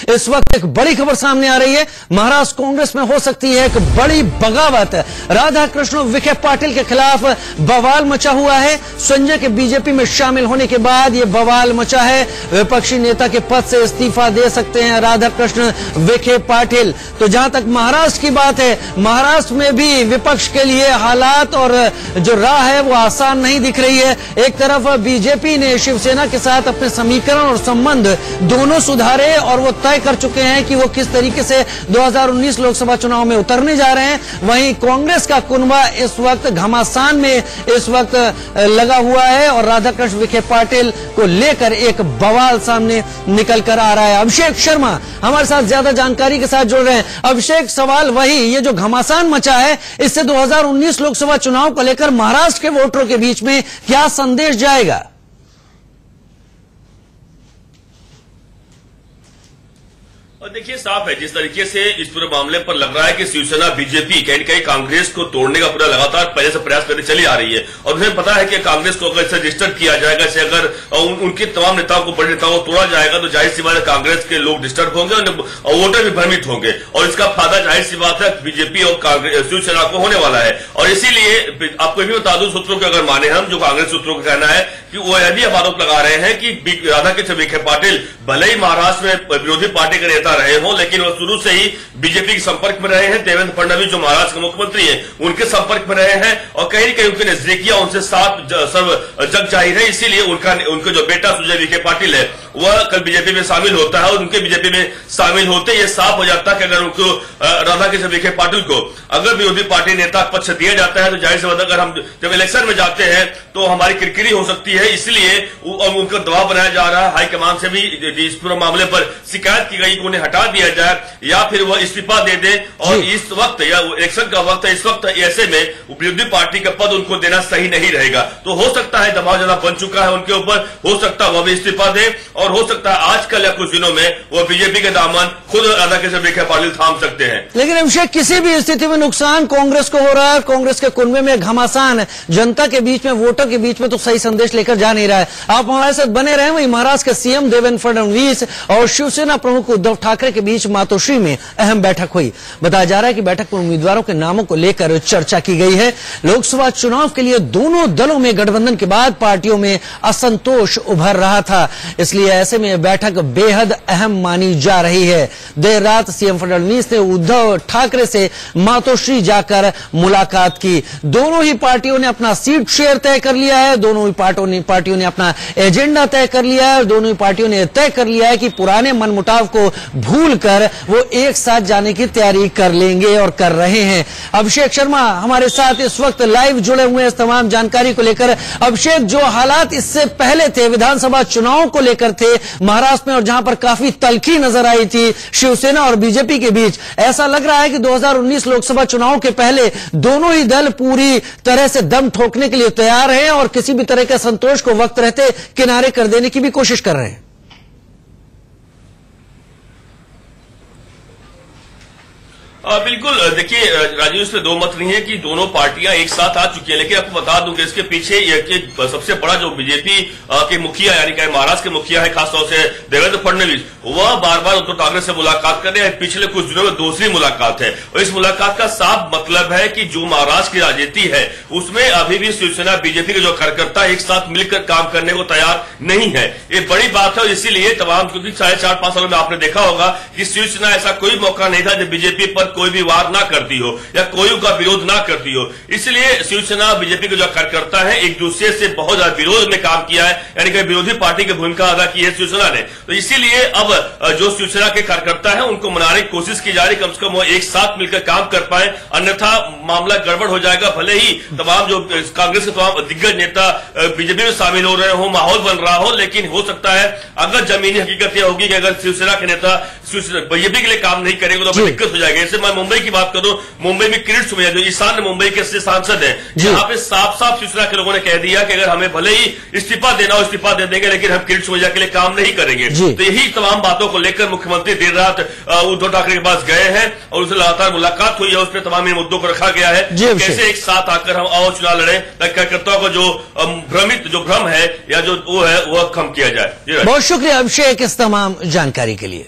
इस वक्त एक बड़ी खबर सामने आ रही है। महाराष्ट्र कांग्रेस में हो सकती है एक बड़ी बगावत। राधा कृष्ण विखे पाटिल के खिलाफ बवाल मचा हुआ है। संजय के बीजेपी में शामिल होने के बाद यह बवाल मचा है। विपक्षी नेता के पद से इस्तीफा दे सकते हैं राधा कृष्ण विखे पाटिल। तो जहां तक महाराष्ट्र की बात है, महाराष्ट्र में भी विपक्ष के लिए हालात और जो राह है वो आसान नहीं दिख रही है। एक तरफ बीजेपी ने शिवसेना के साथ अपने समीकरण और संबंध दोनों सुधारे और वो तय कर चुके हैं कि वो किस तरीके से 2019 लोकसभा चुनाव में उतरने जा रहे हैं। वहीं कांग्रेस का कुनबा इस वक्त घमासान में इस वक्त लगा हुआ है और राधाकृष्ण विखे पाटिल को लेकर एक बवाल सामने निकल कर आ रहा है। अभिषेक शर्मा हमारे साथ ज्यादा जानकारी के साथ जुड़ रहे हैं। अभिषेक, सवाल वही, ये जो घमासान मचा है इससे 2019 लोकसभा चुनाव को लेकर महाराष्ट्र के वोटरों के बीच में क्या संदेश जाएगा? और देखिए, साफ है जिस तरीके से इस पूरे मामले पर लग रहा है कि शिवसेना बीजेपी कहीं न कहीं कांग्रेस को तोड़ने का पूरा लगातार पहले से प्रयास करने चली आ रही है। और उन्हें पता है कि कांग्रेस को अगर इसे डिस्टर्ब किया जाएगा, इसे अगर उनके तमाम नेताओं को, बड़े नेताओं को तोड़ा जाएगा तो जाहिर सी बात है कांग्रेस के लोग डिस्टर्ब होंगे और वोटर भी भ्रमित होंगे और इसका फायदा जाहिर सी बात है बीजेपी और शिवसेना को होने वाला है। और इसीलिए आपको भी बता दूं, सूत्रों के अगर माने हम, जो कांग्रेस सूत्रों का कहना है कि वो यह भी आरोप लगा रहे हैं कि राधाकृष्ण विखे पाटिल भले ही महाराष्ट्र में विरोधी पार्टी के नेता रहे हों, लेकिन वो शुरू से ही बीजेपी के संपर्क में रहे हैं। देवेंद्र फडणवीस जो महाराष्ट्र के मुख्यमंत्री हैं उनके संपर्क में रहे हैं और कहीं न कहीं उनके नजदीकियां उनसे साथ सब जग जाहिर है। इसीलिए उनका जो बेटा सुजय विखे पाटिल है वह कल बीजेपी में शामिल होता है और उनके बीजेपी में शामिल होते यह साफ हो जाता है कि अगर उनको राधाकृष्ण विखे पाटिल को अगर विरोधी पार्टी नेता पद से दिया जाता है तो जाहिर सी बात अगर हम जब इलेक्शन में जाते हैं तो हमारी किरकिरी हो सकती है। इसलिए उनका दबाव बनाया जा रहा है। हाईकमान से भी इस पूरे मामले पर शिकायत की गई कि उन्हें हटा दिया जाए या फिर वह इस्तीफा दे दे। और इस वक्त या इलेक्शन का वक्त है, इस वक्त ऐसे में विरोधी पार्टी का पद उनको देना सही नहीं रहेगा। तो हो सकता है दबाव ज्यादा बन चुका है उनके ऊपर, हो सकता है वह भी इस्तीफा दे और हो सकता है आजकल या कुछ दिनों में वो बीजेपी के दामन खुद राधाकृष्ण विखे पाटिल थाम सकते हैं। लेकिन अभिषेक, किसी भी स्थिति में नुकसान कांग्रेस को हो रहा है। कांग्रेस के कुनबे में घमासान जनता के बीच में, वोटर के बीच में तो सही संदेश लेकर जा नहीं रहा है। आप हमारे साथ बने रहे। वहीं महाराष्ट्र के सीएम देवेंद्र फडणवीस और शिवसेना प्रमुख उद्धव ठाकरे के बीच मातोश्री में अहम बैठक हुई। बताया जा रहा है कि बैठक में उम्मीदवारों के नामों को लेकर चर्चा की गई है। लोकसभा चुनाव के लिए दोनों दलों में गठबंधन के बाद पार्टियों में असंतोष उभर रहा था, इसलिए ऐसे में बैठक बेहद अहम मानी जा रही है। देर रात सीएम फडणवीस ने उद्धव ठाकरे से मातोश्री जाकर मुलाकात की। दोनों ही पार्टियों ने अपना सीट शेयर तय कर लिया है। दोनों ही पार्टियों ने अपना एजेंडा तय कर लिया है और दोनों ही पार्टियों ने तय कर लिया है कि पुराने मनमुटाव को भूलकर वो एक साथ जाने की तैयारी कर लेंगे और कर रहे हैं। अभिषेक शर्मा हमारे साथ इस वक्त लाइव जुड़े हुए हैं इस तमाम जानकारी को लेकर। अभिषेक, जो हालात इससे पहले थे, विधानसभा चुनाव को लेकर थे महाराष्ट्र में और जहां पर काफी तल्खी नजर आई थी शिवसेना और बीजेपी के बीच, ऐसा लग रहा है कि 2019 लोकसभा चुनाव के पहले दोनों ही दल पूरी तरह से दम ठोकने के लिए तैयार हैं और किसी भी तरह के संतोष को वक्त रहते किनारे कर देने की भी कोशिश कर रहे हैं। बिल्कुल, देखिए राजीव, इसमें दो मत नहीं है कि दोनों पार्टियां एक साथ आ चुकी है। लेकिन आपको बता दूं कि इसके पीछे सबसे बड़ा जो बीजेपी के मुखिया यानी कि महाराष्ट्र के मुखिया है, खासतौर से देवेंद्र फडणवीस, वह बार बार उद्धव ठाकरे से मुलाकात कर रहे हैं। पिछले कुछ दिनों में दूसरी मुलाकात है और इस मुलाकात का साफ मतलब है कि जो महाराष्ट्र की राजनीति है उसमें अभी भी शिवसेना बीजेपी के जो कार्यकर्ता एक साथ मिलकर काम करने को तैयार नहीं है। ये बड़ी बात है और इसीलिए तमाम, क्योंकि 4.5-5 सालों में आपने देखा होगा कि शिवसेना ऐसा कोई मौका नहीं था जब बीजेपी पर कोई भी वार ना करती हो या कोई का विरोध ना करती हो। इसलिए शिवसेना बीजेपी के जो कार्यकर्ता है एक दूसरे से बहुत ज्यादा विरोध में काम किया है, यानी कि विरोधी पार्टी की भूमिका अदा की है शिवसेना ने। तो इसीलिए अब जो शिवसेना के कार्यकर्ता है उनको मनाने की कोशिश की जा रही, कम से कम वो एक साथ मिलकर काम कर पाए, अन्यथा मामला गड़बड़ हो जाएगा। भले ही तमाम जो कांग्रेस के तमाम दिग्गज नेता बीजेपी में शामिल हो रहे हो, माहौल बन रहा हो, लेकिन हो सकता है अगर जमीनी हकीकत यह होगी कि अगर शिवसेना के नेता बीजेपी के लिए काम नहीं करेंगे तो दिक्कत हो जाएगी। इससे मैं मुंबई की बात करूं, मुंबई में किरीट सोमैया जो ईशान्य मुंबई के सांसद हैं, जहां पे साफ साफ शिवसेना के लोगों ने कह दिया कि अगर हमें भले ही इस्तीफा देना हो इस्तीफा दे देंगे, लेकिन हम किरीट सोमैया के लिए काम नहीं करेंगे। तो यही तमाम बातों को लेकर मुख्यमंत्री देर रात उद्धव ठाकरे के पास गए हैं और उनसे लगातार मुलाकात हुई है। उसमें तमाम इन मुद्दों को रखा गया है, कैसे एक साथ आकर हम आओ चुनाव लड़े, कार्यकर्ताओं को जो भ्रम है या जो वो है वह कम किया जाए। बहुत शुक्रिया अभिषेक इस तमाम जानकारी के लिए।